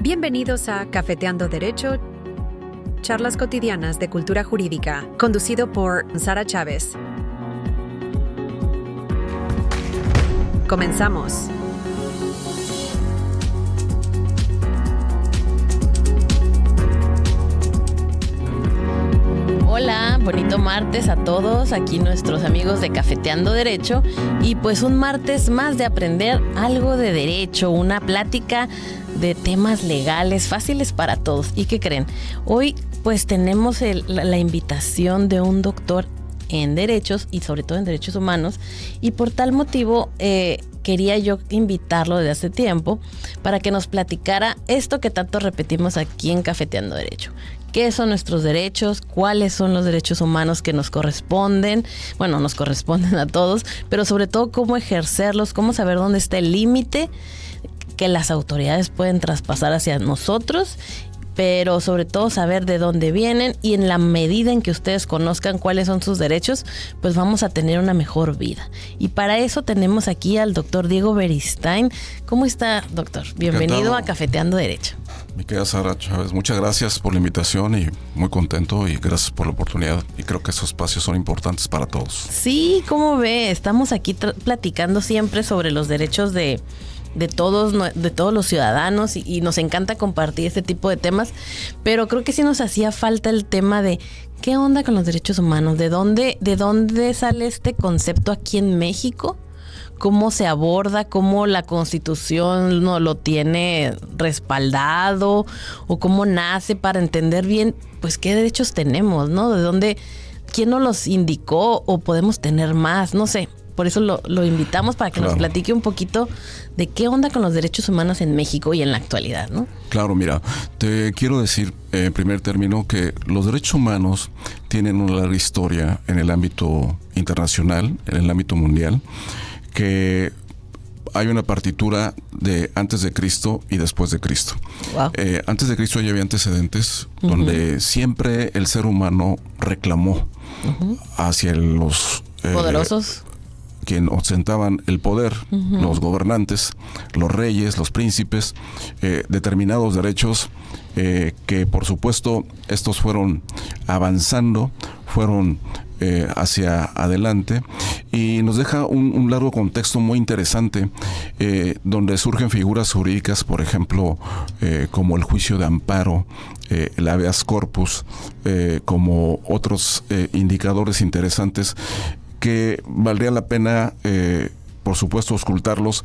Bienvenidos a Cafeteando Derecho, charlas cotidianas de cultura jurídica, conducido por Sara Chávez. Comenzamos. Hola, bonito martes a todos, aquí nuestros amigos de Cafeteando Derecho y pues un martes más de aprender algo de derecho, una plática de temas legales fáciles para todos. ¿Y qué creen? Hoy pues tenemos la invitación de un doctor en derechos y sobre todo en derechos humanos y por tal motivo quería yo invitarlo desde hace tiempo para que nos platicara esto que tanto repetimos aquí en Cafeteando Derecho. ¿Qué son nuestros derechos? ¿Cuáles son los derechos humanos que nos corresponden? Bueno, nos corresponden a todos, pero sobre todo cómo ejercerlos, cómo saber dónde está el límite que las autoridades pueden traspasar hacia nosotros, pero sobre todo saber de dónde vienen y en la medida en que ustedes conozcan cuáles son sus derechos, pues vamos a tener una mejor vida. Y para eso tenemos aquí al doctor Diego Beristain. ¿Cómo está, doctor? Bienvenido a Cafeteando Derecho. Mi querida Sara Chávez, muchas gracias por la invitación y muy contento y gracias por la oportunidad. Y creo que esos espacios son importantes para todos. Sí, ¿cómo ve? Estamos aquí platicando siempre sobre los derechos de todos los ciudadanos y nos encanta compartir este tipo de temas, pero creo que sí nos hacía falta el tema de qué onda con los derechos humanos, de dónde sale este concepto aquí en México, cómo se aborda, cómo la Constitución no lo tiene respaldado o cómo nace para entender bien pues qué derechos tenemos, ¿no? De dónde, quién nos los indicó o podemos tener más, no sé. Por eso lo invitamos para que nos platique un poquito de qué onda con los derechos humanos en México y en la actualidad, ¿no? Claro, mira, te quiero decir en primer término que los derechos humanos tienen una larga historia en el ámbito internacional, en el ámbito mundial, que hay una partitura de antes de Cristo y después de Cristo. Wow. Antes de Cristo ya había antecedentes donde siempre el ser humano reclamó hacia los poderosos, quien ostentaban el poder, los gobernantes, los reyes, los príncipes, determinados derechos que por supuesto estos fueron avanzando, fueron hacia adelante y nos deja un largo contexto muy interesante donde surgen figuras jurídicas, por ejemplo, como el juicio de amparo, el habeas corpus, como otros indicadores interesantes que valdría la pena, por supuesto, auscultarlos,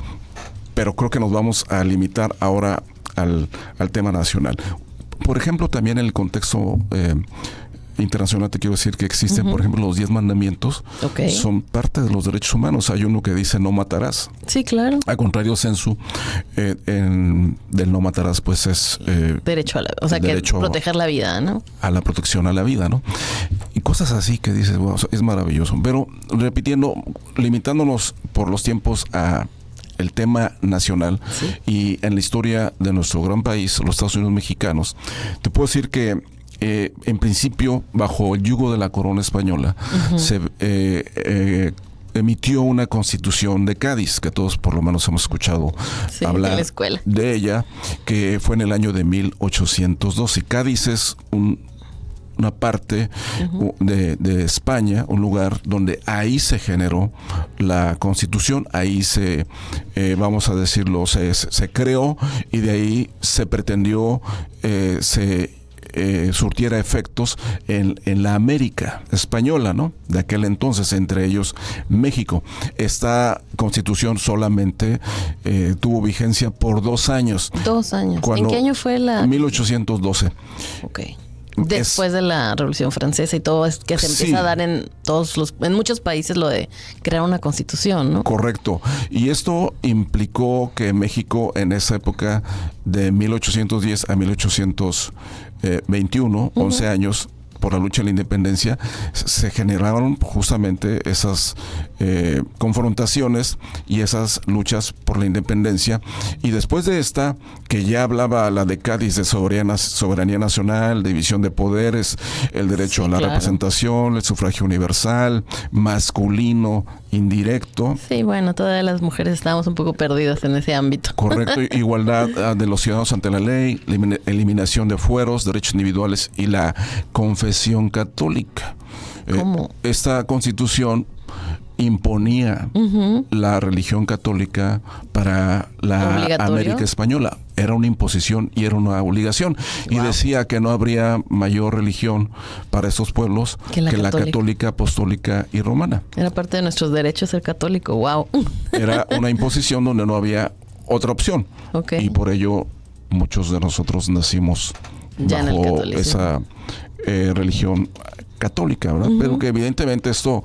pero creo que nos vamos a limitar ahora al tema nacional. Por ejemplo, también en el contexto internacional te quiero decir que existen, por ejemplo, los 10 mandamientos, son parte de los derechos humanos. Hay uno que dice no matarás. Sí, claro. Al contrario, sensu, del no matarás, pues es derecho a la, o sea, derecho que proteger la vida, ¿no? A la protección a la vida, ¿no? Y cosas así que dices, wow, es maravilloso. Pero repitiendo, limitándonos por los tiempos a el tema nacional y en la historia de nuestro gran país, los Estados Unidos mexicanos, te puedo decir que en principio, bajo el yugo de la corona española, se emitió una Constitución de Cádiz, que todos por lo menos hemos escuchado hablar de ella, que fue en el año de 1812. Cádiz es una parte de España, un lugar donde ahí se generó la Constitución, ahí se, vamos a decirlo, se creó y de ahí se pretendió, surtiera efectos en la América española, ¿no? De aquel entonces, entre ellos México. Esta Constitución solamente tuvo vigencia por 2 años. 2 años. ¿En qué año fue la? 1812. Ok. Después de la Revolución Francesa y todo, es que se empieza a dar en muchos países lo de crear una constitución, ¿no? Correcto. Y esto implicó que México en esa época de 1810 a 1821, 11 años, por la lucha de la independencia, se generaron justamente esas confrontaciones y esas luchas por la independencia. Y después de esta, que ya hablaba la de Cádiz de soberanía nacional, división de poderes, el derecho a la representación, el sufragio universal, masculino, indirecto. Sí, bueno, todas las mujeres estábamos un poco perdidas en ese ámbito. Correcto, igualdad de los ciudadanos ante la ley, eliminación de fueros, derechos individuales y la confesión católica. ¿Cómo? Esta constitución imponía la religión católica para la América española. Era una imposición y era una obligación. Wow. Y decía que no habría mayor religión para estos pueblos que la católica, apostólica y romana. Era parte de nuestros derechos ser católico. Wow. Era una imposición donde no había otra opción. Okay. Y por ello muchos de nosotros nacimos ya bajo esa religión católica, ¿verdad? Pero que evidentemente esto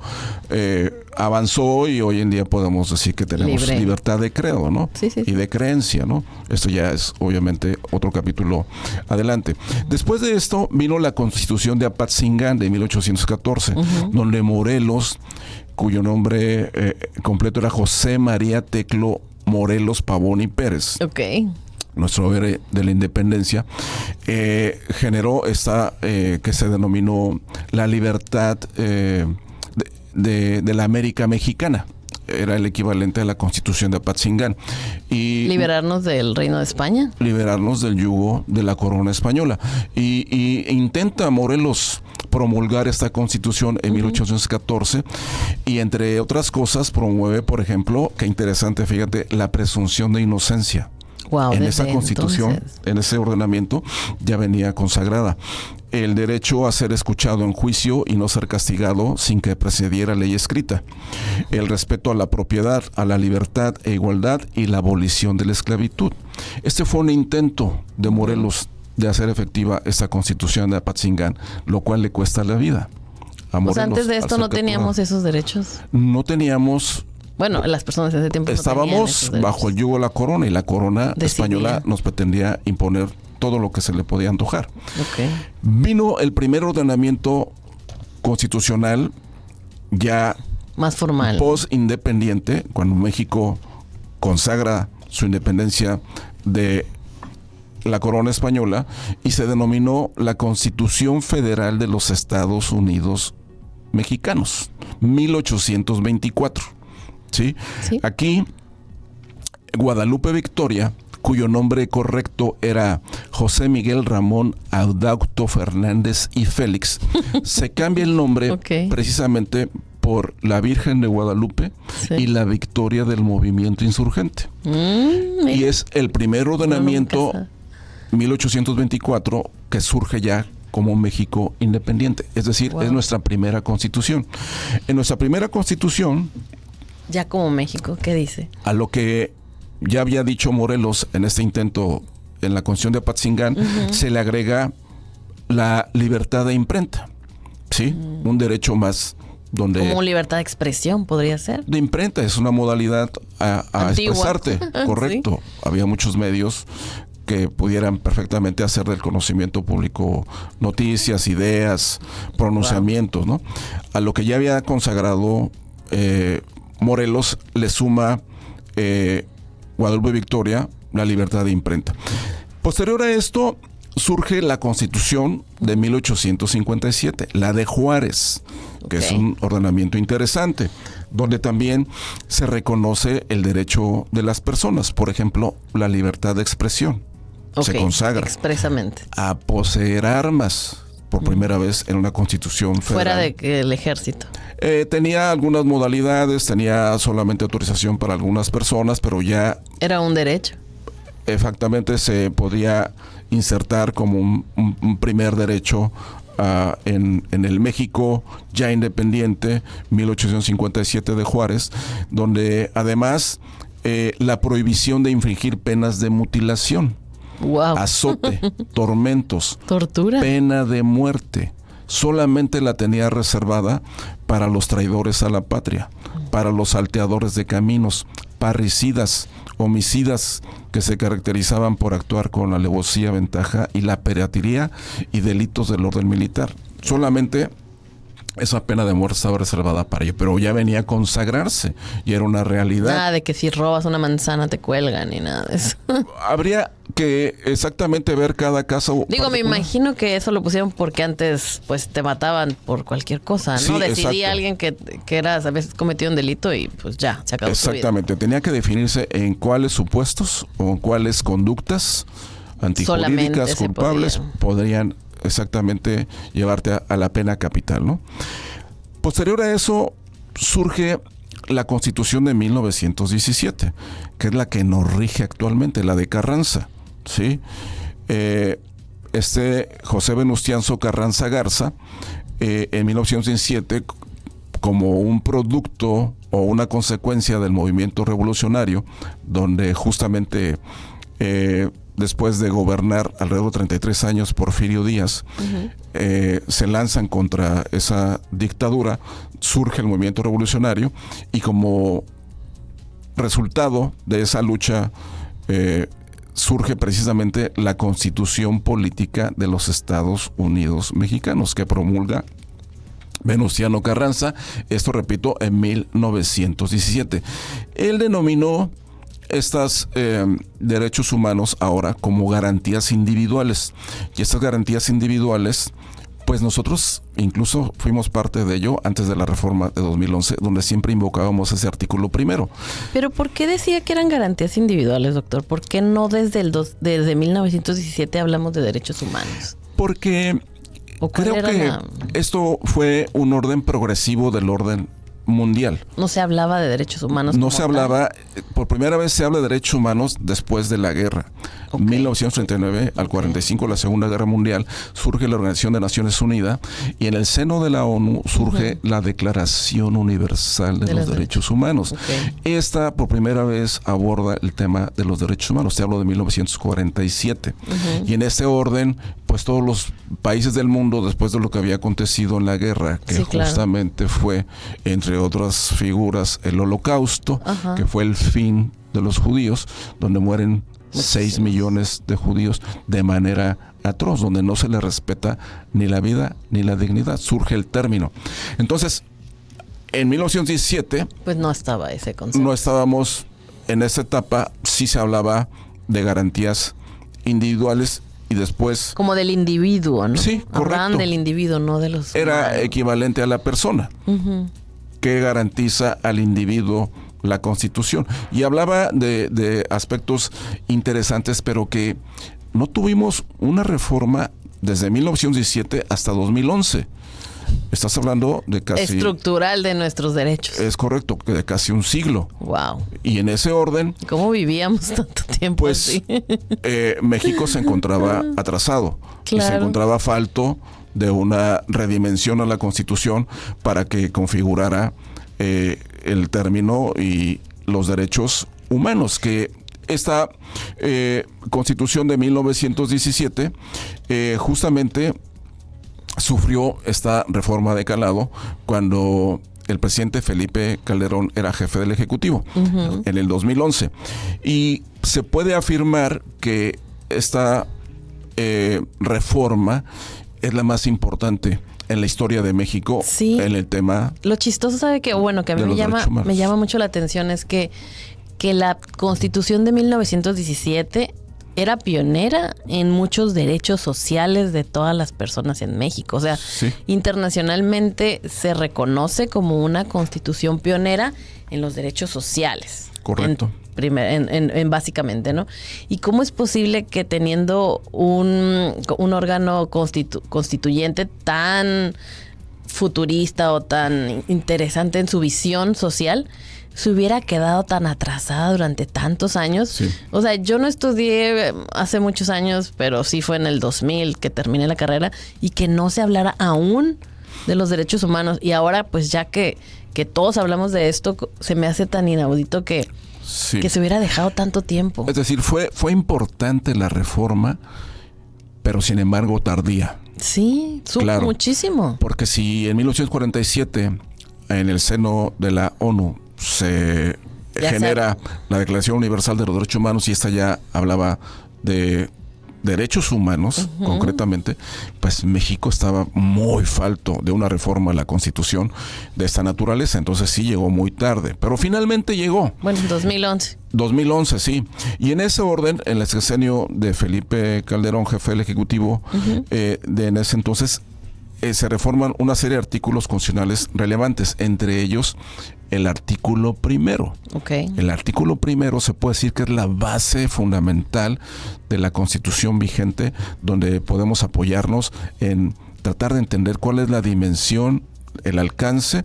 avanzó y hoy en día podemos decir que tenemos libertad de credo, ¿no? Sí. Y de creencia, ¿no? Esto ya es obviamente otro capítulo adelante. Después de esto vino la Constitución de Apatzingán de 1814, donde Morelos, cuyo nombre completo era José María Teclo Morelos Pavón y Pérez. Okay. Nuestro héroe de la independencia, generó esta que se denominó la libertad de la América mexicana. Era el equivalente a la Constitución de Apatzingán. Y liberarnos del Reino de España. Liberarnos del yugo de la corona española. Y intenta Morelos promulgar esta Constitución en 1814 y entre otras cosas promueve, por ejemplo, qué interesante, fíjate, la presunción de inocencia. Wow, en esa constitución, en ese ordenamiento, ya venía consagrada. El derecho a ser escuchado en juicio y no ser castigado sin que precediera ley escrita. El respeto a la propiedad, a la libertad e igualdad y la abolición de la esclavitud. Este fue un intento de Morelos de hacer efectiva esta constitución de Apatzingán, lo cual le cuesta la vida a Morelos. Pues antes de esto no teníamos esos derechos. No teníamos. Bueno, las personas en ese tiempo estábamos bajo el yugo de la corona y la corona española nos pretendía imponer todo lo que se le podía antojar. Okay. Vino el primer ordenamiento constitucional ya más formal, post-independiente, cuando México consagra su independencia de la corona española y se denominó la Constitución Federal de los Estados Unidos Mexicanos, 1824. ¿Sí? Aquí, Guadalupe Victoria, cuyo nombre correcto era José Miguel Ramón Audauto Fernández y Félix, se cambia el nombre precisamente por la Virgen de Guadalupe y la victoria del movimiento insurgente. Y es el primer ordenamiento, 1824, que surge ya como México independiente. Es decir, es nuestra primera constitución. En nuestra primera constitución, ya como México, ¿qué dice? A lo que ya había dicho Morelos en este intento en la Constitución de Apatzingán, se le agrega la libertad de imprenta, ¿sí? Un derecho más donde... Como libertad de expresión, podría ser. De imprenta, es una modalidad a expresarte, correcto. ¿Sí? Había muchos medios que pudieran perfectamente hacer del conocimiento público noticias, ideas, pronunciamientos, ¿no? A lo que ya había consagrado Morelos le suma Guadalupe Victoria la libertad de imprenta. Posterior a esto surge la Constitución de 1857, la de Juárez, que es un ordenamiento interesante, donde también se reconoce el derecho de las personas, por ejemplo, la libertad de expresión. Se consagra expresamente a poseer armas por primera vez en una constitución federal. Fuera de que el ejército. Tenía algunas modalidades, tenía solamente autorización para algunas personas, pero ya... Era un derecho. Exactamente, se podía insertar como un primer derecho en el México ya independiente, 1857 de Juárez, donde además la prohibición de infligir penas de mutilación. Wow. Azote, tormentos, tortura, pena de muerte, solamente la tenía reservada para los traidores a la patria, para los salteadores de caminos, parricidas, homicidas que se caracterizaban por actuar con alevosía, ventaja y la piratería y delitos del orden militar. Solamente esa pena de muerte estaba reservada para ello, pero ya venía a consagrarse y era una realidad. Nada de que si robas una manzana te cuelgan ni nada de eso. Habría que exactamente ver cada caso. Digo, particular. me imagino que eso lo pusieron porque antes pues te mataban por cualquier cosa, ¿no? Sí, Decidía exacto. alguien que era, a veces cometió un delito y pues ya, se acabó su vida. Exactamente, tenía que definirse en cuáles supuestos o en cuáles conductas antijurídicas Solamente se culpables podrían exactamente llevarte a la pena capital, ¿no? Posterior a eso surge la Constitución de 1917, que es la que nos rige actualmente, la de Carranza, ¿sí? José Venustiano Carranza Garza, en 1917, como un producto o una consecuencia del movimiento revolucionario, donde justamente después de gobernar alrededor de 33 años Porfirio Díaz, se lanzan contra esa dictadura, surge el movimiento revolucionario y como resultado de esa lucha surge precisamente la Constitución Política de los Estados Unidos Mexicanos, que promulga Venustiano Carranza, esto repito, en 1917. Él denominó estos derechos humanos ahora como garantías individuales, y estas garantías individuales, pues nosotros incluso fuimos parte de ello antes de la reforma de 2011, donde siempre invocábamos ese artículo primero. Pero ¿por qué decía que eran garantías individuales, doctor? ¿Por qué no desde 1917 hablamos de derechos humanos? Porque creo que esto fue un orden progresivo del orden mundial. No se hablaba de derechos humanos. No se hablaba, por primera vez se habla de derechos humanos después de la guerra. Ok. 1939 al 45, la Segunda Guerra Mundial, surge la Organización de Naciones Unidas y en el seno de la ONU surge la Declaración Universal de los Derechos Humanos. Okay. Esta por primera vez aborda el tema de los derechos humanos. Te hablo de 1947. Y en ese orden, pues todos los países del mundo, después de lo que había acontecido en la guerra, que justamente fue, entre otras figuras, el Holocausto, que fue el fin de los judíos, donde mueren 6 millones de judíos de manera atroz, donde no se les respeta ni la vida ni la dignidad. Surge el término. Entonces, en 1917... pues no estaba ese concepto. No estábamos en esa etapa, sí se hablaba de garantías individuales y después... como del individuo, ¿no? Sí, correcto. Hablaban del individuo, no de los... Era equivalente a la persona, que garantiza al individuo la Constitución. Y hablaba de aspectos interesantes, pero que no tuvimos una reforma desde 1917 hasta 2011. Estás hablando de casi... estructural de nuestros derechos. Es correcto, de casi un siglo. Wow. Y en ese orden... ¿Cómo vivíamos tanto tiempo pues, así? México se encontraba atrasado. Claro. Y se encontraba falto de una redimensión a la Constitución para que configurara el término y los derechos humanos, que esta Constitución de 1917 justamente sufrió esta reforma de calado cuando el presidente Felipe Calderón era jefe del Ejecutivo en el 2011. Y se puede afirmar que esta reforma es la más importante en la historia de México en el tema. Lo chistoso, ¿sabe qué? Bueno, que a mí me llama mucho la atención es que la Constitución de 1917 era pionera en muchos derechos sociales de todas las personas en México. O sea, internacionalmente se reconoce como una constitución pionera en los derechos sociales. Correcto. En básicamente, ¿no? ¿Y cómo es posible que teniendo un órgano constituyente tan futurista o tan interesante en su visión social se hubiera quedado tan atrasada durante tantos años? Sí. O sea, yo no estudié hace muchos años, pero sí fue en el 2000 que terminé la carrera y que no se hablara aún de los derechos humanos. Y ahora, pues ya que todos hablamos de esto, se me hace tan inaudito que se hubiera dejado tanto tiempo. Es decir, fue importante la reforma, pero sin embargo tardía. Sí, claro, muchísimo. Porque si en 1947 en el seno de la ONU se genera la Declaración Universal de los Derechos Humanos y esta ya hablaba de derechos humanos, concretamente, pues México estaba muy falto de una reforma a la Constitución de esta naturaleza. Entonces sí llegó muy tarde, pero finalmente llegó. Bueno, en 2011. 2011, sí. Y en ese orden, en el sexenio de Felipe Calderón, jefe del Ejecutivo, en ese entonces, se reforman una serie de artículos constitucionales relevantes, entre ellos el artículo primero. Okay. El artículo primero se puede decir que es la base fundamental de la Constitución vigente, donde podemos apoyarnos en tratar de entender cuál es la dimensión, el alcance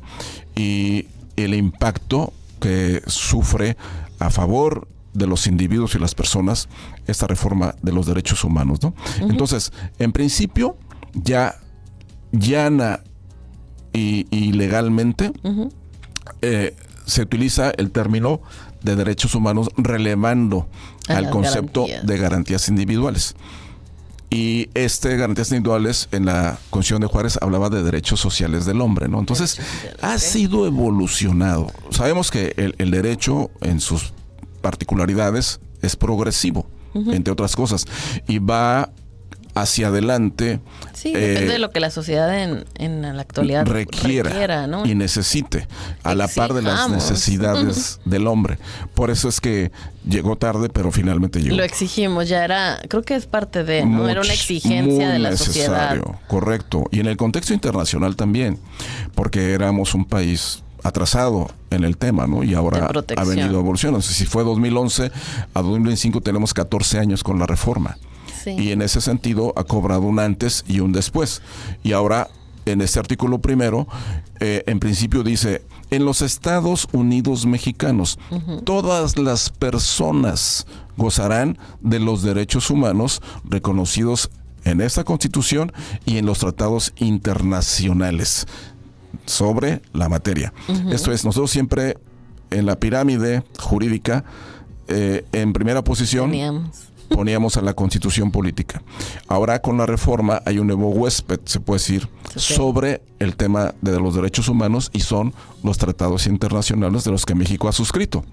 y el impacto que sufre a favor de los individuos y las personas esta reforma de los derechos humanos, ¿no? Entonces, en principio, ya llana y legalmente se utiliza el término de derechos humanos relevando al concepto de garantías individuales. Y garantías individuales en la Constitución de Juárez hablaba de derechos sociales del hombre, ¿no? Entonces, ha sido evolucionado. Sabemos que el derecho en sus particularidades es progresivo, entre otras cosas, y va hacia adelante. Sí, depende de lo que la sociedad en la actualidad requiera, ¿no? Y necesite, a la par de las necesidades del hombre. Por eso es que llegó tarde, pero finalmente llegó. Lo exigimos, ya era, creo que es parte de, ¿no? Era una exigencia de la sociedad. Correcto. Y en el contexto internacional también, porque éramos un país atrasado en el tema, ¿no? Y ahora ha venido evolucionando. Si fue 2011 a 2025 tenemos 14 años con la reforma. Sí. Y en ese sentido ha cobrado un antes y un después. Y ahora, en este artículo primero, en principio dice, en los Estados Unidos mexicanos, todas las personas gozarán de los derechos humanos reconocidos en esta Constitución y en los tratados internacionales sobre la materia. Esto es, nosotros siempre en la pirámide jurídica, en primera posición poníamos a la Constitución política. Ahora con la reforma hay un nuevo huésped, se puede decir, sobre el tema de los derechos humanos, y son los tratados internacionales de los que México ha suscrito.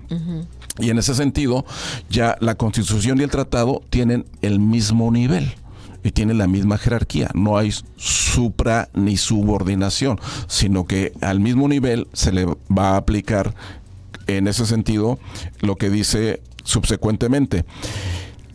Y en ese sentido, ya la Constitución y el tratado tienen el mismo nivel y tienen la misma jerarquía. No hay supra ni subordinación, sino que al mismo nivel se le va a aplicar en ese sentido lo que dice subsecuentemente.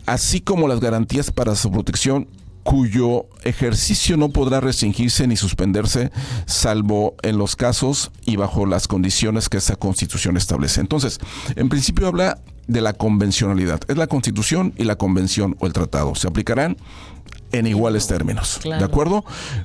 Así como las garantías para su protección, cuyo ejercicio no podrá restringirse ni suspenderse, salvo en los casos y bajo las condiciones que esta Constitución establece. Entonces, en principio habla de la convencionalidad. Es la Constitución y la Convención o el tratado. Se aplicarán en iguales términos. Claro. ¿De acuerdo?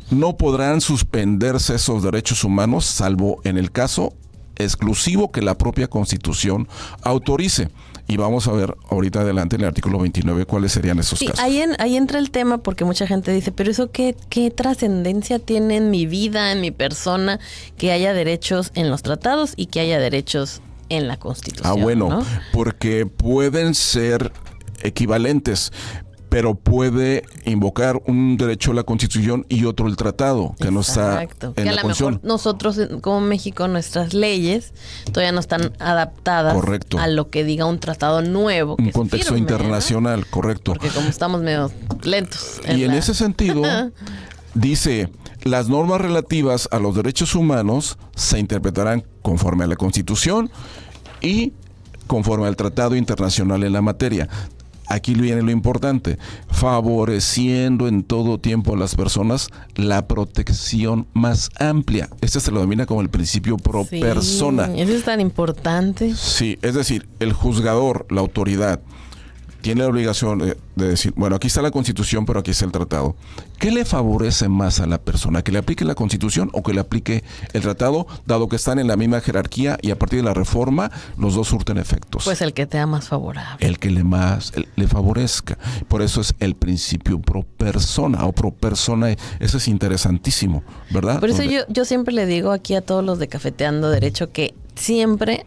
No podrán suspenderse esos derechos humanos, salvo en el caso exclusivo que la propia Constitución autorice. Y vamos a ver ahorita adelante en el artículo 29 cuáles serían esos casos. Ahí entra el tema, porque mucha gente dice, pero eso qué trascendencia tiene en mi vida, en mi persona, que haya derechos en los tratados y que haya derechos en la Constitución. Bueno, ¿no? Porque pueden ser equivalentes, pero puede invocar un derecho a la Constitución y otro el tratado, que no está en la Constitución. Que a lo mejor nosotros, como México, nuestras leyes todavía no están adaptadas a lo que diga un tratado nuevo. Un contexto internacional, correcto. Porque como estamos medio lentos. Y en ese sentido, dice, las normas relativas a los derechos humanos se interpretarán conforme a la Constitución y conforme al tratado internacional en la materia. Aquí viene lo importante, favoreciendo en todo tiempo a las personas la protección más amplia. Este se lo denomina como el principio pro persona. Eso es tan importante. Sí, es decir, el juzgador, la autoridad, tiene la obligación de decir, bueno, aquí está la Constitución, pero aquí está el tratado. ¿Qué le favorece más a la persona? ¿Que le aplique la Constitución o que le aplique el tratado, dado que están en la misma jerarquía y a partir de la reforma los dos surten efectos? Pues el que te da más favorable. El que le favorezca. Por eso es el principio pro persona o pro persona. Eso es interesantísimo, ¿verdad? Por eso yo siempre le digo aquí a todos los de Cafeteando Derecho que siempre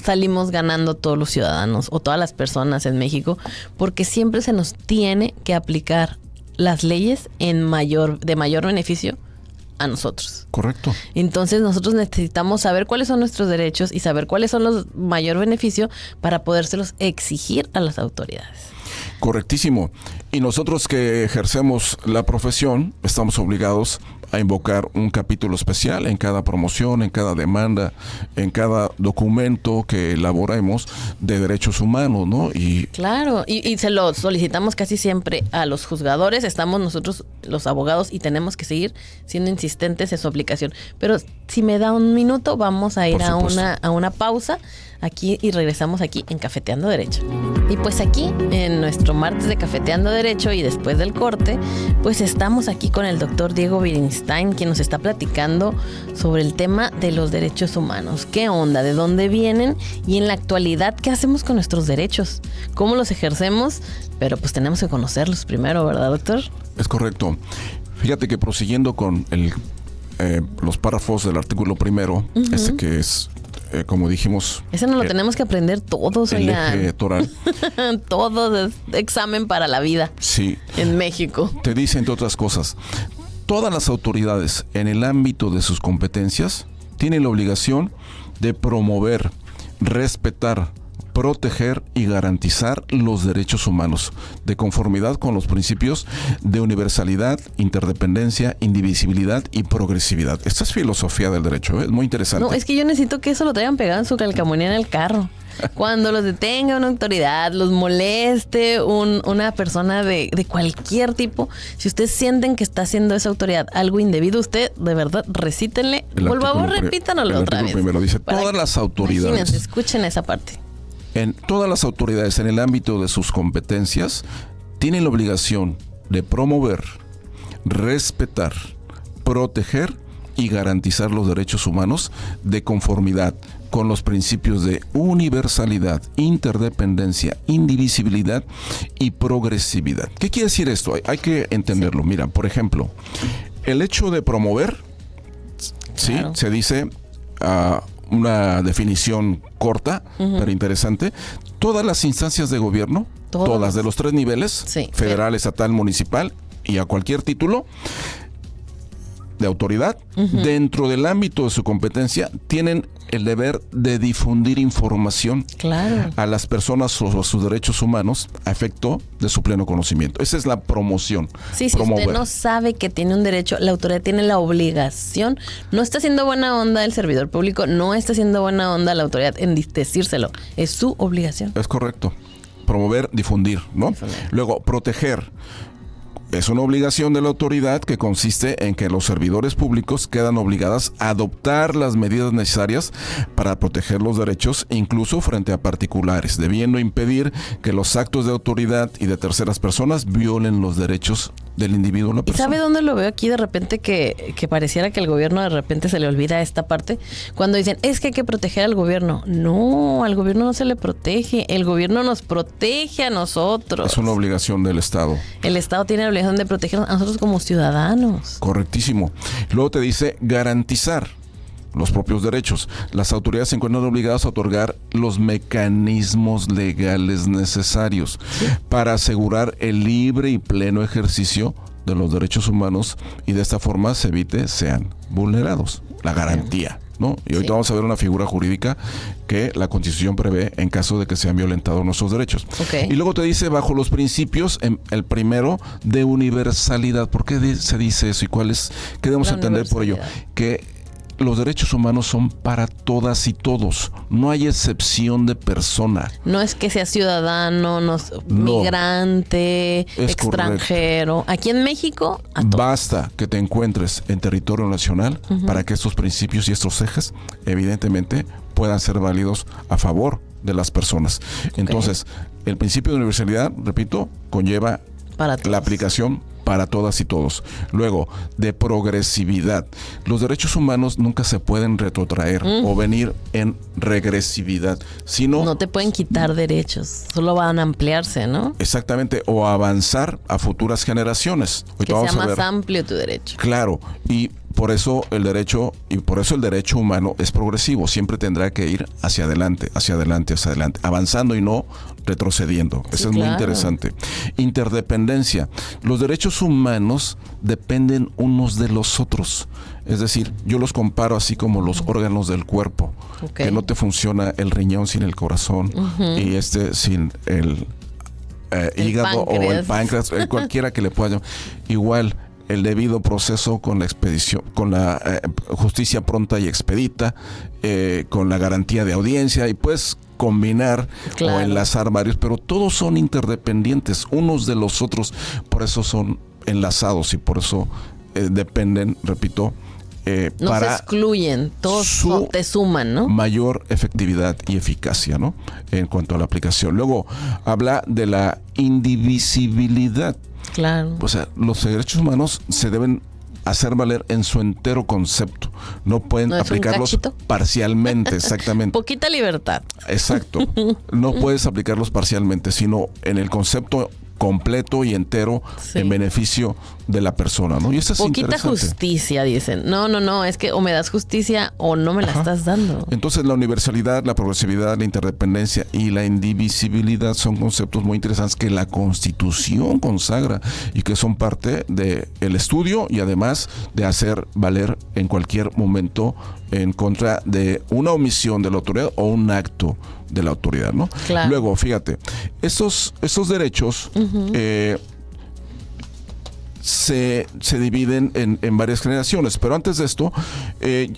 salimos ganando todos los ciudadanos o todas las personas en México, porque siempre se nos tiene que aplicar las leyes de mayor beneficio a nosotros. Correcto. Entonces nosotros necesitamos saber cuáles son nuestros derechos y saber cuáles son los mayor beneficio para podérselos exigir a las autoridades. Correctísimo. Y nosotros que ejercemos la profesión, estamos obligados a invocar un capítulo especial en cada promoción, en cada demanda, en cada documento que elaboremos de derechos humanos, ¿no? Y claro, y se lo solicitamos casi siempre a los juzgadores, estamos nosotros los abogados y tenemos que seguir siendo insistentes en su aplicación. Pero si me da un minuto, vamos a ir a una pausa aquí y regresamos aquí en Cafeteando Derecho. Y pues aquí, en nuestro martes de Cafeteando Derecho y después del corte, pues estamos aquí con el doctor Diego Berenstein, quien nos está platicando sobre el tema de los derechos humanos. ¿Qué onda? ¿De dónde vienen? Y en la actualidad, ¿qué hacemos con nuestros derechos? ¿Cómo los ejercemos? Pero pues tenemos que conocerlos primero, ¿verdad, doctor? Es correcto. Fíjate que prosiguiendo con los párrafos del artículo primero, que es, como dijimos... Ese no lo tenemos que aprender todos, el eje toral. Todos, es examen para la vida. Sí. En México. Te dice, entre otras cosas, todas las autoridades en el ámbito de sus competencias tienen la obligación de promover, respetar, proteger y garantizar los derechos humanos de conformidad con los principios de universalidad, interdependencia, indivisibilidad y progresividad. Esta es filosofía del derecho, es muy interesante. No, es que yo necesito que eso lo traigan pegado en su calcamonía en el carro. Cuando los detenga una autoridad, los moleste una persona de cualquier tipo, si ustedes sienten que está haciendo esa autoridad algo indebido, usted de verdad recítenle. Por favor, repítanoslo otra vez. Primero dice, todas las autoridades. Imagínense, escuchen esa parte. Todas las autoridades en el ámbito de sus competencias tienen la obligación de promover, respetar, proteger y garantizar los derechos humanos de conformidad con los principios de universalidad, interdependencia, indivisibilidad y progresividad. ¿Qué quiere decir esto? Hay que entenderlo. Mira, por ejemplo, el hecho de promover, claro, se dice... una definición corta, pero interesante. Todas las instancias de gobierno, todas de los 3 niveles, federal, estatal, municipal, y a cualquier título de autoridad, dentro del ámbito de su competencia, tienen el deber de difundir información, claro, a las personas sobre sus derechos humanos a efecto de su pleno conocimiento. Esa es la promoción. Sí, si usted no sabe que tiene un derecho, la autoridad tiene la obligación. No está haciendo buena onda el servidor público, no está haciendo buena onda la autoridad en decírselo. Es su obligación. Es correcto. Promover, difundir, ¿no? Luego, proteger. Es una obligación de la autoridad que consiste en que los servidores públicos quedan obligados a adoptar las medidas necesarias para proteger los derechos, incluso frente a particulares, debiendo impedir que los actos de autoridad y de terceras personas violen los derechos del individuo o la persona. ¿Y sabe dónde lo veo aquí de repente que pareciera que el gobierno de repente se le olvida esta parte? Cuando dicen, es que hay que proteger al gobierno. No, al gobierno no se le protege. El gobierno nos protege a nosotros. Es una obligación del Estado. El Estado tiene la obligación de protegernos a nosotros como ciudadanos. Correctísimo. Luego te dice garantizar los propios derechos. Las autoridades se encuentran obligadas a otorgar los mecanismos legales necesarios para asegurar el libre y pleno ejercicio de los derechos humanos y de esta forma se evite sean vulnerados. La garantía, ¿no? Y ahorita vamos a ver una figura jurídica que la Constitución prevé en caso de que sean violentados nuestros derechos. Y luego te dice bajo los principios, el primero, de universalidad. ¿Por qué se dice eso y qué debemos entender por ello? Que los derechos humanos son para todas y todos. No hay excepción de persona. No es que sea ciudadano, migrante, extranjero. Correcto. Aquí en México, a todos. Basta que te encuentres en territorio nacional para que estos principios y estos ejes, evidentemente, puedan ser válidos a favor de las personas. Entonces, el principio de universalidad, repito, conlleva la aplicación para todas y todos. Luego, de progresividad. Los derechos humanos nunca se pueden retrotraer o venir en regresividad, sino... No te pueden quitar derechos, solo van a ampliarse, ¿no? Exactamente, o avanzar a futuras generaciones. Que sea más amplio tu derecho. Claro, y por eso el derecho humano es progresivo, siempre tendrá que ir hacia adelante, avanzando y no retrocediendo. Eso es muy interesante. Interdependencia. Los derechos humanos dependen unos de los otros. Es decir, yo los comparo así como los órganos del cuerpo, que no te funciona el riñón sin el corazón y sin hígado páncreas. o el páncreas, cualquiera que le pueda llamar. Igual, el debido proceso con la expedición, con la justicia pronta y expedita, con la garantía de audiencia, y puedes combinar o enlazar varios, pero todos son interdependientes unos de los otros, por eso son enlazados y por eso dependen, repito, no para se excluyen, todos te suman, ¿no? Mayor efectividad y eficacia, ¿no? En cuanto a la aplicación. Luego habla de la indivisibilidad. Claro. O sea, los derechos humanos se deben hacer valer en su entero concepto. No pueden aplicarlos parcialmente, exactamente. Poquita libertad. Exacto. No puedes aplicarlos parcialmente, sino en el concepto completo y entero en beneficio de la persona, ¿no? Y eso es poquita interesante. Justicia, dicen. No, es que o me das justicia o no me la estás dando. Entonces, la universalidad, la progresividad, la interdependencia y la indivisibilidad son conceptos muy interesantes que la Constitución consagra y que son parte del estudio y además de hacer valer en cualquier momento en contra de una omisión de la autoridad o un acto de la autoridad, ¿no? Claro. Luego, fíjate, esos derechos se dividen en varias generaciones, pero antes de esto,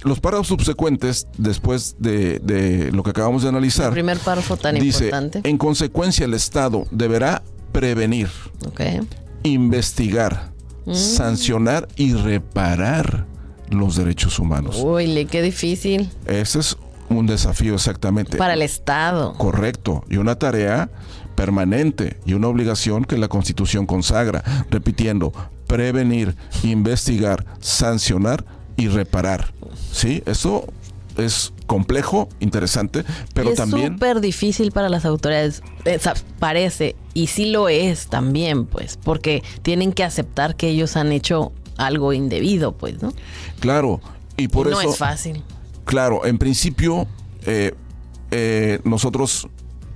los párrafos subsecuentes, después de lo que acabamos de analizar, el primer párrafo tan dice, importante. En consecuencia, el Estado deberá prevenir, investigar, sancionar y reparar los derechos humanos. Uy, qué difícil. Ese es un desafío exactamente. Para el Estado. Correcto. Y una tarea permanente y una obligación que la Constitución consagra. Repitiendo, prevenir, investigar, sancionar y reparar. ¿Sí? Eso es complejo, interesante, pero también... Es súper difícil para las autoridades, parece, y sí lo es también, pues, porque tienen que aceptar que ellos han hecho algo indebido, pues, ¿no? Claro, y por eso... No es fácil. Claro, en principio, nosotros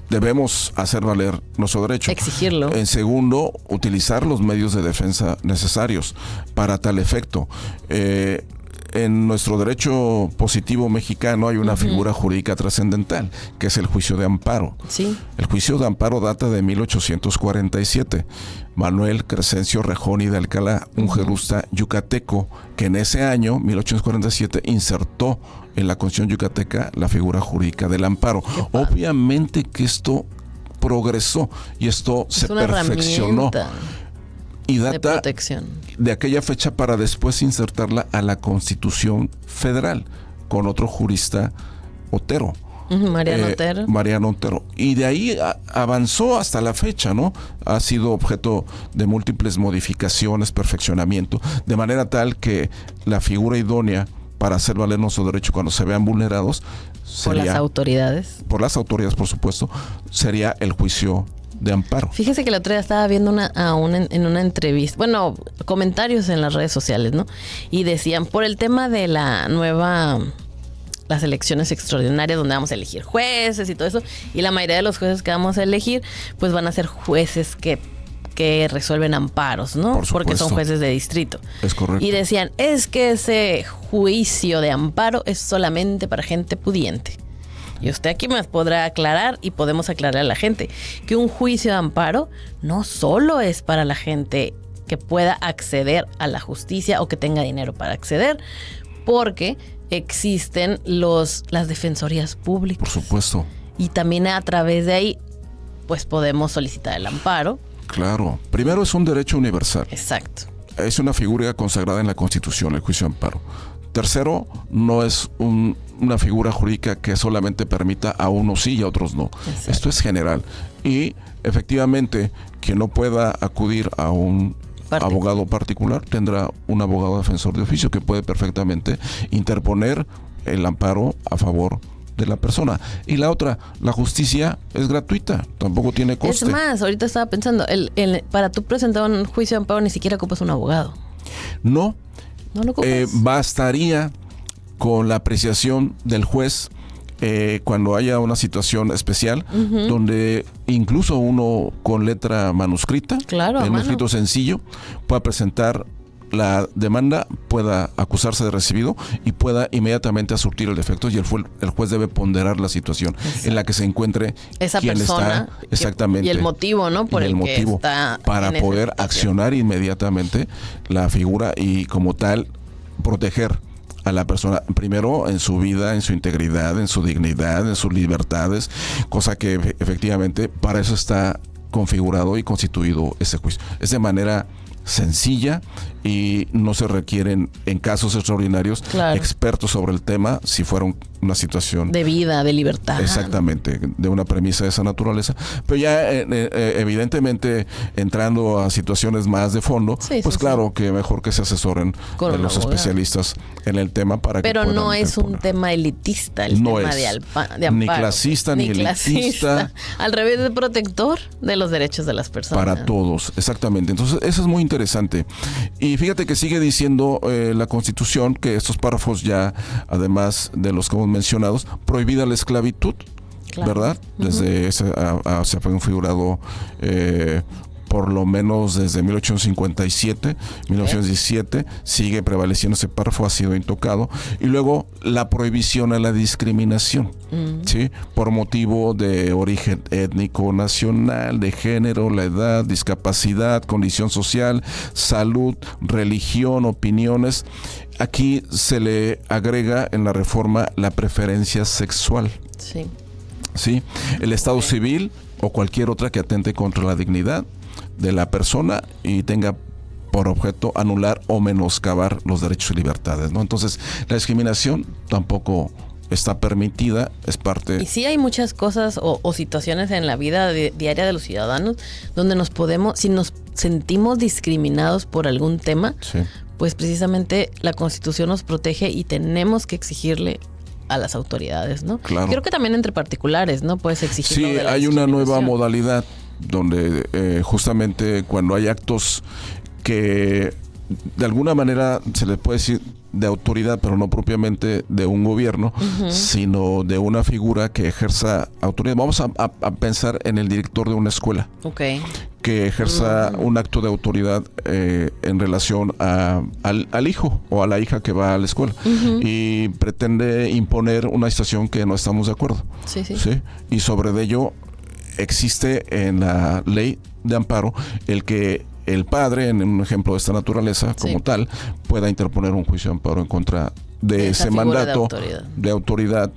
debemos hacer valer nuestro derecho. Exigirlo. En segundo, utilizar los medios de defensa necesarios para tal efecto. En nuestro derecho positivo mexicano hay una figura jurídica trascendental, que es el juicio de amparo. Sí. El juicio de amparo data de 1847. Manuel Crescencio Rejón y de Alcalá, un jurista yucateco, que en ese año, 1847, insertó en la Constitución yucateca la figura jurídica del amparo. Obviamente que esto progresó y esto se perfeccionó. Y data de aquella fecha para después insertarla a la Constitución Federal con otro jurista, Otero. Mariano Otero. Y de ahí avanzó hasta la fecha, ¿no? Ha sido objeto de múltiples modificaciones, perfeccionamiento, de manera tal que la figura idónea para hacer valer nuestro derecho cuando se vean vulnerados sería, por las autoridades. Por las autoridades, por supuesto, sería el juicio de amparo. Fíjese que el otro día estaba viendo en una entrevista, bueno, comentarios en las redes sociales, ¿no? Y decían, por el tema de las elecciones extraordinarias donde vamos a elegir jueces y todo eso, y la mayoría de los jueces que vamos a elegir, pues van a ser jueces que resuelven amparos, ¿no? Porque son jueces de distrito. Es correcto. Y decían, es que ese juicio de amparo es solamente para gente pudiente. Y usted aquí me podrá aclarar y podemos aclarar a la gente que un juicio de amparo no solo es para la gente que pueda acceder a la justicia o que tenga dinero para acceder, porque existen las defensorías públicas. Por supuesto. Y también a través de ahí, pues podemos solicitar el amparo. Claro. Primero es un derecho universal. Exacto. Es una figura consagrada en la Constitución, el juicio de amparo. Tercero, no es una figura jurídica que solamente permita a unos sí y a otros no. Exacto. Esto es general. Y efectivamente, quien no pueda acudir a un abogado particular tendrá un abogado defensor de oficio que puede perfectamente interponer el amparo a favor de la persona. Y la otra, la justicia es gratuita, tampoco tiene coste. Es más, ahorita estaba pensando, para tú presentar un juicio de amparo ni siquiera ocupas un abogado. No. No lo ocupas. Bastaría con la apreciación del juez cuando haya una situación especial, donde incluso uno con letra manuscrita, en un escrito sencillo, pueda presentar la demanda pueda acusarse de recibido y pueda inmediatamente surtir el efecto, y el juez debe ponderar la situación en la que se encuentre esa quien persona está exactamente y el motivo, ¿no? Por el que está para en poder esa situación. accionar inmediatamente la figura y como tal proteger a la persona, primero en su vida, en su integridad, en su dignidad, en sus libertades, cosa que efectivamente para eso está configurado y constituido ese juicio. Es de manera sencilla y no se requieren en casos extraordinarios expertos sobre el tema si fuera una situación de vida, de libertad. Exactamente, de una premisa de esa naturaleza. Pero ya evidentemente entrando a situaciones más de fondo, claro que mejor que se asesoren de los especialistas en el tema para pero que puedan no es un tema elitista el tema de amparo. Ni clasista ni elitista. Al revés, de protector de los derechos de las personas. Para todos, exactamente. Entonces eso es muy interesante. Y fíjate que sigue diciendo la Constitución que estos párrafos ya, además de los que hemos mencionados, prohibida la esclavitud, ¿verdad? Desde se ha configurado por lo menos desde 1857, 1917, sigue prevaleciendo ese párrafo, ha sido intocado. Y luego la prohibición a la discriminación, ¿sí? Por motivo de origen étnico, nacional, de género, la edad, discapacidad, condición social, salud, religión, opiniones. Aquí se le agrega en la reforma la preferencia sexual. Sí. ¿Sí? El estado civil o cualquier otra que atente contra la dignidad de la persona y tenga por objeto anular o menoscabar los derechos y libertades, ¿no? Entonces, la discriminación tampoco está permitida, es parte... Y sí hay muchas cosas o situaciones en la vida diaria de los ciudadanos donde si nos sentimos discriminados por algún tema, pues precisamente la Constitución nos protege y tenemos que exigirle a las autoridades, ¿no? Claro. Creo que también entre particulares, ¿no? Puedes exigir. Sí, hay una nueva modalidad donde justamente cuando hay actos que de alguna manera se le puede decir de autoridad, pero no propiamente de un gobierno, sino de una figura que ejerza autoridad. Vamos a pensar en el director de una escuela. Que ejerza un acto de autoridad en relación al hijo o a la hija que va a la escuela y pretende imponer una situación que no estamos de acuerdo. ¿Sí? Y sobre ello existe en la ley de amparo el que el padre, en un ejemplo de esta naturaleza como tal, pueda interponer un juicio de amparo en contra de ese mandato de autoridad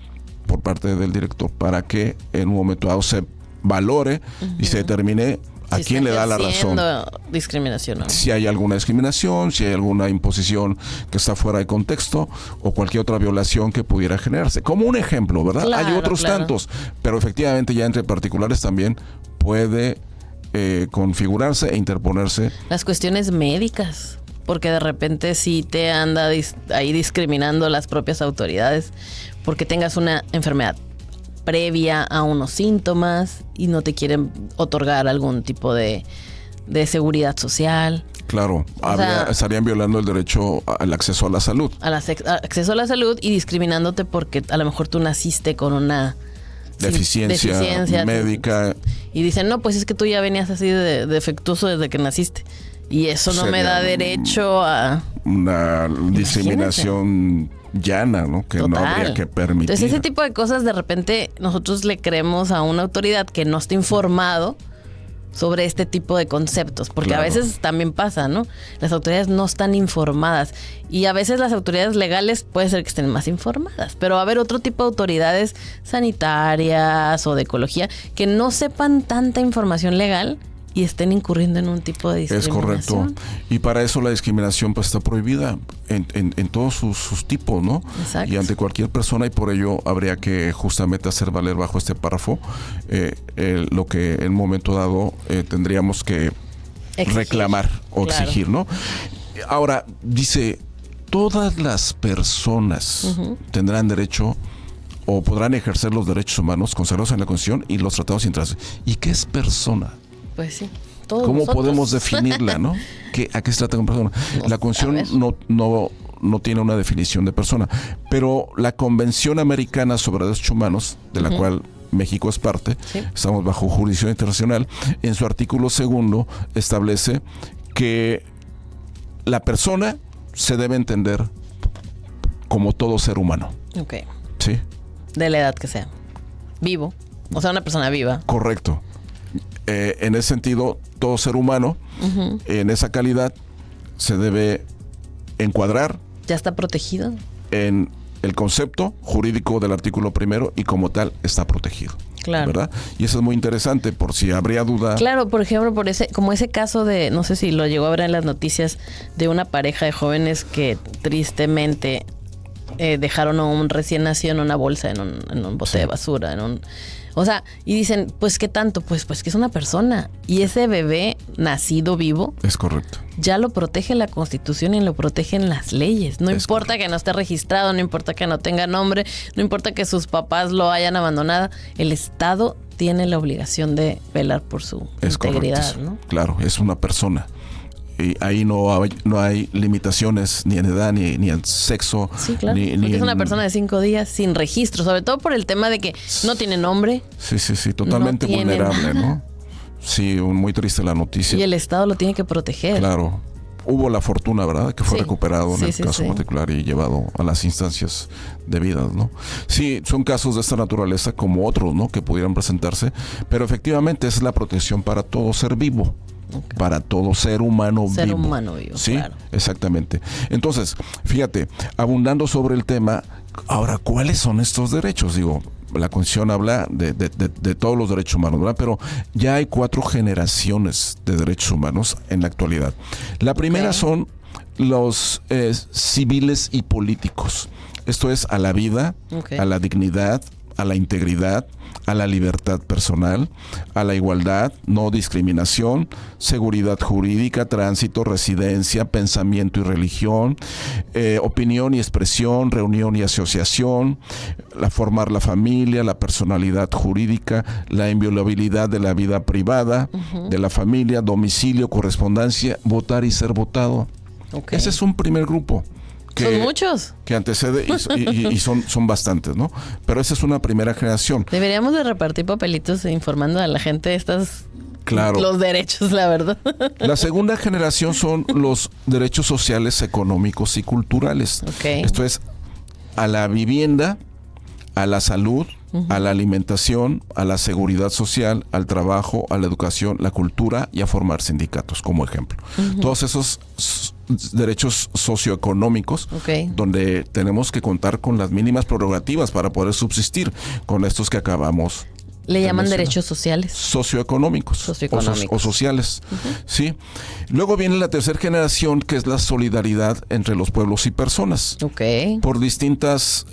por parte del director para que en un momento dado se valore y se determine a quién le da la razón. Discriminación, ¿no? Si hay alguna discriminación, si hay alguna imposición que está fuera de contexto o cualquier otra violación que pudiera generarse. Como un ejemplo, ¿verdad? Hay otros tantos, pero efectivamente ya entre particulares también puede configurarse e interponerse. Las cuestiones médicas, porque de repente sí te anda ahí discriminando las propias autoridades porque tengas una enfermedad previa a unos síntomas y no te quieren otorgar algún tipo de seguridad social. Claro, estarían violando el derecho al acceso a la salud. Acceso a la salud y discriminándote porque a lo mejor tú naciste con una deficiencia médica. Y dicen, no, pues es que tú ya venías así de defectuoso desde que naciste. Y eso no me da derecho a... Una discriminación llana, ¿no? Que no habría que permitir. Entonces ese tipo de cosas de repente nosotros le creemos a una autoridad que no está informado sobre este tipo de conceptos, porque a veces también pasa, ¿no? Las autoridades no están informadas y a veces las autoridades legales puede ser que estén más informadas, pero va a haber otro tipo de autoridades sanitarias o de ecología que no sepan tanta información legal y estén incurriendo en un tipo de discriminación. Es correcto. Y para eso la discriminación pues está prohibida en todos sus tipos, ¿no? Exacto. Y ante cualquier persona, y por ello habría que justamente hacer valer bajo este párrafo lo que en un momento dado tendríamos que reclamar o exigir, ¿no? Ahora, dice, todas las personas tendrán derecho o podrán ejercer los derechos humanos consagrados en la Constitución y los tratados internacionales. ¿Y qué es persona? Pues sí. ¿Cómo podemos definirla, no? ¿A qué se trata con persona? La Constitución no tiene una definición de persona, pero la Convención Americana sobre Derechos Humanos, de la cual México es parte, estamos bajo jurisdicción internacional, en su artículo 2 establece que la persona se debe entender como todo ser humano. Ok. ¿Sí? De la edad que sea. Vivo. O sea, una persona viva. Correcto. En ese sentido, todo ser humano, en esa calidad, se debe encuadrar. ¿Ya está protegido? En el concepto jurídico del artículo 1 y como tal está protegido. Claro. ¿Verdad? Y eso es muy interesante por si habría duda. Claro, por ejemplo, como ese caso de, no sé si lo llegó a ver en las noticias, de una pareja de jóvenes que tristemente dejaron a un recién nacido en una bolsa, en un bote de basura, o sea, y dicen, pues, ¿qué tanto? Pues que es una persona. Y ese bebé nacido vivo. Es correcto. Ya lo protege la Constitución y lo protegen las leyes. No importa que no esté registrado, no importa que no tenga nombre, no importa que sus papás lo hayan abandonado. El Estado tiene la obligación de velar por su integridad, ¿no? Claro, es una persona. Y ahí no hay limitaciones ni en edad, ni en sexo. Sí, claro. Ni es una persona de 5 días sin registro, sobre todo por el tema de que no tiene nombre. Sí, totalmente vulnerable, ¿no? Sí, muy triste la noticia. Y el Estado lo tiene que proteger. Claro. Hubo la fortuna, ¿verdad?, que fue recuperado en el caso particular y llevado a las instancias debidas, ¿no? Sí, son casos de esta naturaleza como otros, ¿no?, que pudieran presentarse, pero efectivamente es la protección para todo ser vivo. Okay. Para todo ser humano vivo. Ser humano vivo, sí, claro. Exactamente. Entonces, fíjate, abundando sobre el tema, ahora, ¿cuáles son estos derechos? Digo, la Constitución habla de todos los derechos humanos, ¿verdad? Pero ya hay 4 generaciones de derechos humanos en la actualidad. La primera son los civiles y políticos. Esto es a la vida, a la dignidad, a la integridad, a la libertad personal, a la igualdad, no discriminación, seguridad jurídica, tránsito, residencia, pensamiento y religión, opinión y expresión, reunión y asociación, formar la familia, la personalidad jurídica, la inviolabilidad de la vida privada, de la familia, domicilio, correspondencia, votar y ser votado. Okay. Ese es un primer grupo. Son muchos. Que antecede y son bastantes, ¿no? Pero esa es una primera generación. Deberíamos de repartir papelitos informando a la gente de los derechos, la verdad. La segunda generación son los derechos sociales, económicos y culturales. Okay. Esto es a la vivienda, a la salud, a la alimentación, a la seguridad social, al trabajo, a la educación, la cultura y a formar sindicatos, como ejemplo. Todos esos derechos socioeconómicos, donde tenemos que contar con las mínimas prerrogativas para poder subsistir con estos que acabamos. Le llaman derechos sociales. Socioeconómicos. O sociales. Sí. Luego viene la tercera generación, que es la solidaridad entre los pueblos y personas. Por distintos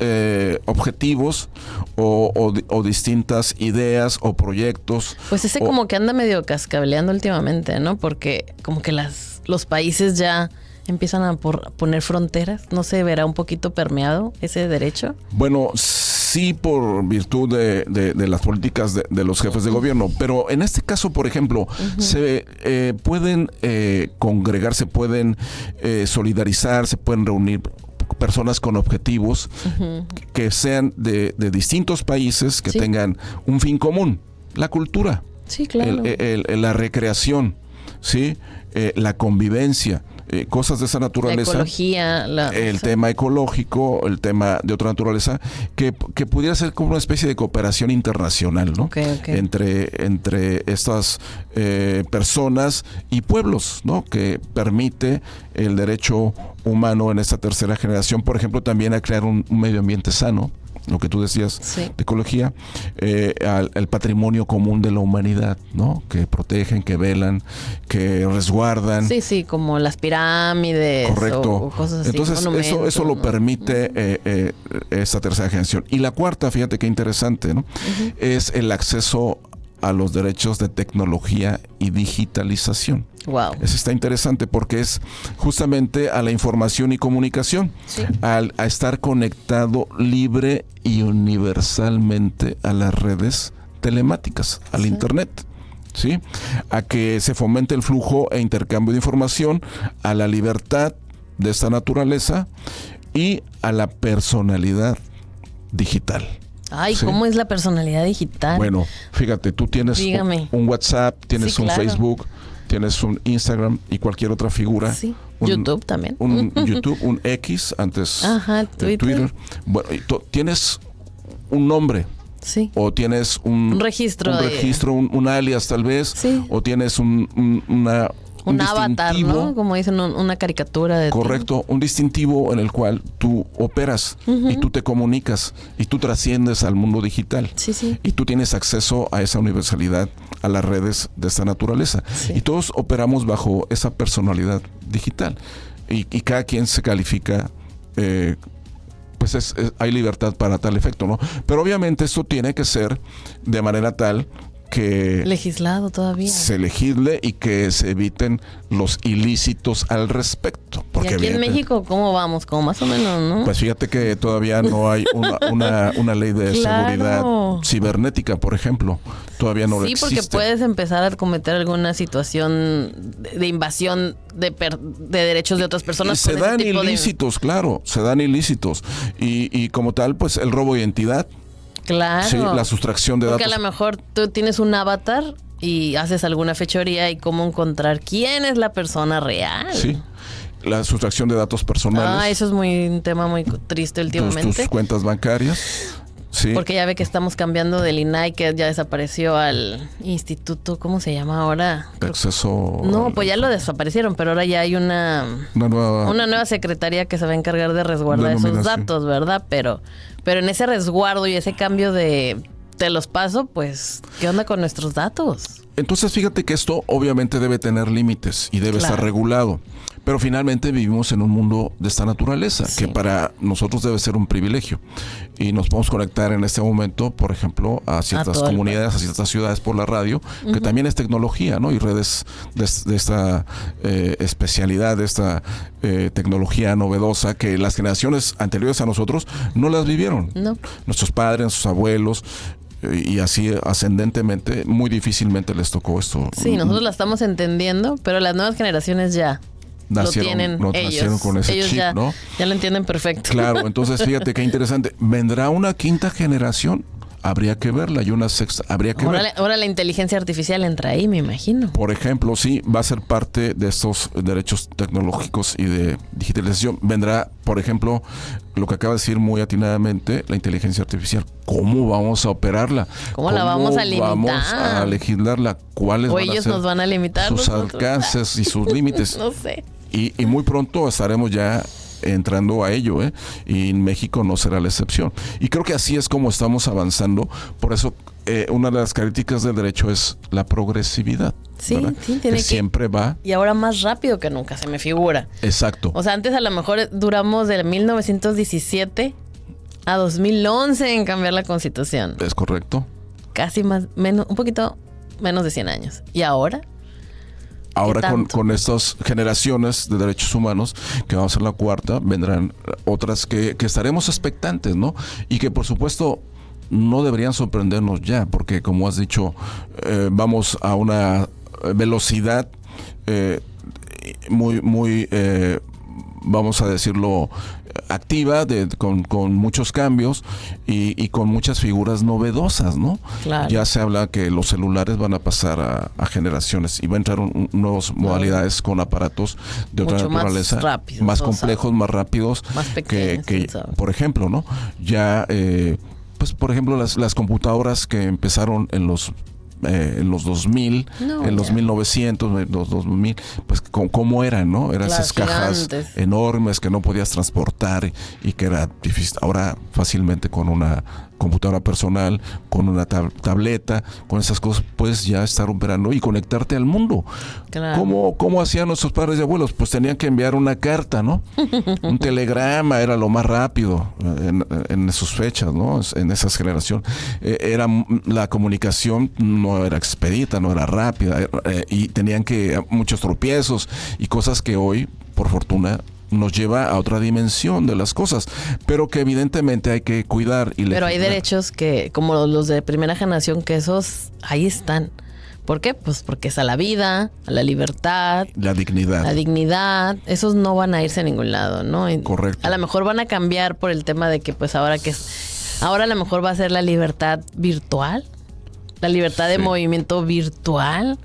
objetivos o distintas ideas o proyectos. Pues ese como que anda medio cascabeleando últimamente, ¿no? Porque como que los países ya empiezan a poner fronteras. ¿No se verá un poquito permeado ese derecho? Bueno, sí, por virtud de las políticas de los jefes de gobierno. Pero en este caso, por ejemplo, se pueden congregar, se pueden solidarizar, se pueden reunir personas con objetivos que sean de distintos países, que tengan un fin común: la cultura, claro. La recreación, ¿sí? La convivencia. Cosas de esa naturaleza. La ecología. El tema ecológico, el tema de otra naturaleza, que pudiera ser como una especie de cooperación internacional, ¿no? Entre estas personas y pueblos, ¿no? Que permite el derecho humano en esta tercera generación, por ejemplo, también a crear un medio ambiente sano, lo que tú decías de ecología, al patrimonio común de la humanidad, ¿no? Que protegen, que velan, que resguardan. Sí, como las pirámides. Correcto. O cosas así. Entonces, eso lo permite esta tercera generación. Y la cuarta, fíjate qué interesante, ¿no? Es el acceso a los derechos de tecnología y digitalización. Wow. Eso está interesante porque es justamente a la información y comunicación, a estar conectado libre y universalmente a las redes telemáticas, al Internet, ¿sí? A que se fomente el flujo e intercambio de información, a la libertad de esta naturaleza y a la personalidad digital. Ay, ¿cómo es la personalidad digital? Bueno, fíjate, tú tienes un WhatsApp, tienes un Facebook, tienes un Instagram y cualquier otra figura. Sí. YouTube también. Un YouTube, un X, antes Twitter. Bueno, tienes un nombre. Sí. O tienes un registro, un alias tal vez. Sí. O tienes un avatar, ¿no? Como dicen, una caricatura de correcto, un distintivo en el cual tú operas y tú te comunicas y tú trasciendes al mundo digital. Sí, sí. Y tú tienes acceso a esa universalidad, a las redes de esta naturaleza. Sí. Y todos operamos bajo esa personalidad digital. Y cada quien se califica, pues hay libertad para tal efecto, ¿no? Pero obviamente esto tiene que ser de manera tal que legislado todavía. Se legisle y que se eviten los ilícitos al respecto. Porque ¿y aquí en México cómo vamos? Como más o menos, ¿no? Pues fíjate que todavía no hay una ley de seguridad cibernética, por ejemplo. Todavía no existe. Sí, porque puedes empezar a cometer alguna situación de invasión de derechos de otras personas. Se dan ilícitos, claro, se dan ilícitos. Y como tal, pues el robo de identidad. Claro. Sí, la sustracción de datos. Porque a lo mejor tú tienes un avatar y haces alguna fechoría y cómo encontrar quién es la persona real. Sí, la sustracción de datos personales. Eso es un tema muy triste últimamente. Tus cuentas bancarias. Sí. Porque ya ve que estamos cambiando del INAI, que ya desapareció, al instituto, ¿cómo se llama ahora? De acceso. No, pues ya lo desaparecieron, pero ahora ya hay una nueva secretaría que se va a encargar de resguardar esos datos, ¿verdad? Pero en ese resguardo y ese cambio te los paso, pues, ¿qué onda con nuestros datos? Entonces, fíjate que esto obviamente debe tener límites y debe estar regulado. Pero finalmente vivimos en un mundo de esta naturaleza, que para nosotros debe ser un privilegio. Y nos podemos conectar en este momento, por ejemplo, a ciertas comunidades, a ciertas ciudades por la radio, que también es tecnología, ¿no? Y redes de esta especialidad, de esta tecnología novedosa, que las generaciones anteriores a nosotros no las vivieron. No. Nuestros padres, nuestros abuelos, y así ascendentemente, muy difícilmente les tocó esto. Sí, nosotros la estamos entendiendo, pero las nuevas generaciones ya nacieron con ese chip, ¿no? Ya lo entienden perfecto. Claro, entonces fíjate qué interesante. ¿Vendrá una quinta generación? Habría que verla, y una sexta, habría que ver. Ahora la inteligencia artificial entra ahí, me imagino. Por ejemplo, sí, va a ser parte de estos derechos tecnológicos y de digitalización. Vendrá, por ejemplo, lo que acaba de decir muy atinadamente, la inteligencia artificial. ¿Cómo vamos a operarla? ¿Cómo la vamos a limitar? ¿Vamos a legislarla? ¿Cuáles van a ser ellos nos van a limitar sus alcances y sus límites? No sé. Y muy pronto estaremos ya entrando a ello, y en México no será la excepción. Y creo que así es como estamos avanzando. Por eso una de las características del derecho es la progresividad. Sí, sí, tiene que siempre va. Y ahora más rápido que nunca, se me figura. Exacto. O sea, antes a lo mejor duramos de 1917 a 2011 en cambiar la Constitución. Es correcto. Casi un poquito menos de 100 años. ¿Y ahora? Ahora con estas generaciones de derechos humanos, que vamos a ser la cuarta, vendrán otras que estaremos expectantes, ¿no? Y que por supuesto no deberían sorprendernos ya, porque como has dicho, vamos a una velocidad muy, vamos a decirlo, activa, con muchos cambios y con muchas figuras novedosas, ¿no? Claro. Ya se habla que los celulares van a pasar a generaciones y va a entrar nuevas modalidades con aparatos de otra naturaleza, más complejos, más rápidos, más pequeños, que por ejemplo, ¿no? Ya, pues por ejemplo, las computadoras que empezaron en los 2000, en los 1900, los 2000, pues cómo eran, ¿no? Eran esas cajas gigantes, enormes que no podías transportar y que era difícil. Ahora fácilmente con una computadora personal, con una tableta, con esas cosas puedes ya estar operando y conectarte al mundo. Claro. ¿Cómo hacían nuestros padres y abuelos? Pues tenían que enviar una carta, ¿no? Un telegrama era lo más rápido en sus fechas, ¿no? En esas generaciones. La comunicación no era expedita, no era rápida, y tenían muchos tropiezos y cosas que hoy, por fortuna, nos lleva a otra dimensión de las cosas, pero que evidentemente hay que cuidar y pero hay derechos que, como los de primera generación, que esos ahí están. ¿Por qué? Pues porque es a la vida, a la libertad, la dignidad, esos no van a irse a ningún lado, ¿no? Correcto. A lo mejor van a cambiar por el tema de que pues ahora a lo mejor va a ser la libertad virtual, la libertad de movimiento virtual.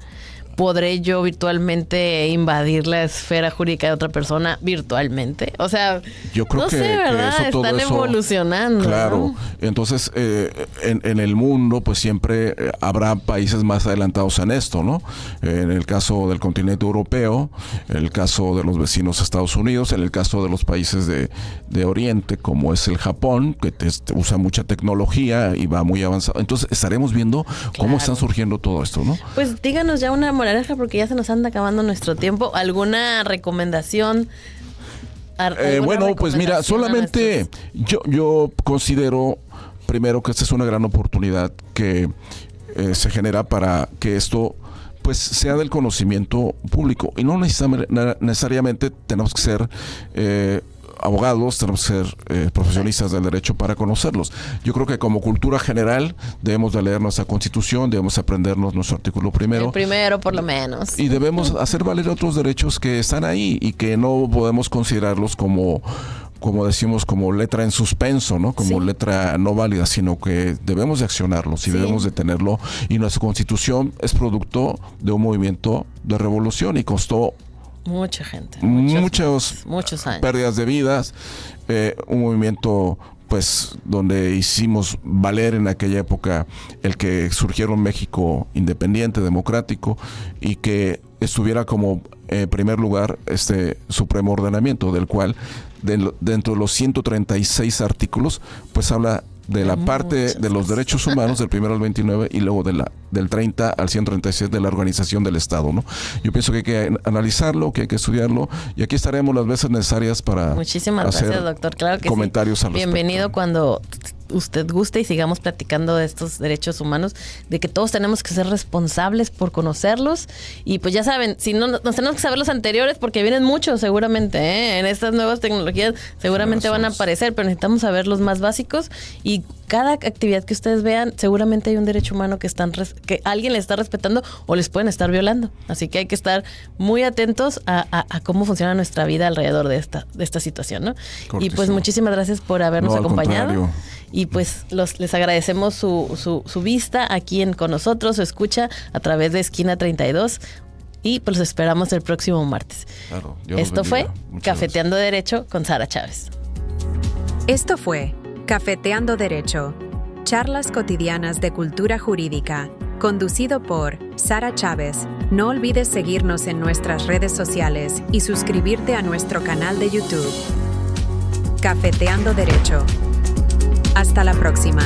¿podré yo virtualmente invadir la esfera jurídica de otra persona virtualmente? O sea, yo creo no que, sé, ¿verdad? que eso, todo están eso, evolucionando. Claro. ¿no? Entonces, en el mundo, pues siempre habrá países más adelantados en esto, ¿no? En el caso del continente europeo, en el caso de los vecinos Estados Unidos, en el caso de los países de Oriente, como es el Japón, que usa mucha tecnología y va muy avanzado. Entonces, estaremos viendo cómo están surgiendo todo esto, ¿no? Pues díganos ya una moraleja, porque ya se nos anda acabando nuestro tiempo. ¿Alguna recomendación? Bueno, pues mira, solamente yo considero primero que esta es una gran oportunidad que se genera para que esto pues sea del conocimiento público, y no necesariamente tenemos que ser abogados, tenemos que ser profesionistas del derecho para conocerlos. Yo creo que como cultura general debemos de leer nuestra Constitución, debemos aprendernos nuestro artículo primero. El primero, por lo menos. Y debemos hacer valer otros derechos que están ahí y que no podemos considerarlos como decimos, como letra en suspenso, ¿no? Como letra no válida, sino que debemos de accionarlos y debemos de tenerlo. Y nuestra Constitución es producto de un movimiento de revolución y costó mucha gente, muchos años, pérdidas de vidas, un movimiento pues donde hicimos valer en aquella época el que surgiera un México independiente, democrático, y que estuviera como primer lugar este supremo ordenamiento, del cual dentro de los 136 artículos pues habla de la parte de los derechos humanos del 1 al 29 y luego del 30 al 136 de la organización del Estado, ¿no? Yo pienso que hay que analizarlo, que hay que estudiarlo, y aquí estaremos las veces necesarias para Muchísimas hacer gracias, doctor. Claro que comentarios al respecto. Bienvenido cuando usted guste y sigamos platicando de estos derechos humanos, de que todos tenemos que ser responsables por conocerlos. Y pues ya saben, si no, nos tenemos que saber los anteriores porque vienen muchos seguramente, ¿eh? En estas nuevas tecnologías seguramente van a aparecer, pero necesitamos saber los más básicos. Y cada actividad que ustedes vean, seguramente hay un derecho humano que alguien le está respetando o les pueden estar violando. Así que hay que estar muy atentos a cómo funciona nuestra vida alrededor de esta situación, ¿no? Cortísimo. Y pues muchísimas gracias por habernos acompañado. Contrario. Y pues les agradecemos su vista aquí con nosotros, su escucha a través de Esquina 32. Y pues los esperamos el próximo martes. Claro, esto fue Cafeteando Derecho con Sara Chávez. Esto fue Cafeteando Derecho, charlas cotidianas de cultura jurídica, conducido por Sara Chávez. No olvides seguirnos en nuestras redes sociales y suscribirte a nuestro canal de YouTube. Cafeteando Derecho. Hasta la próxima.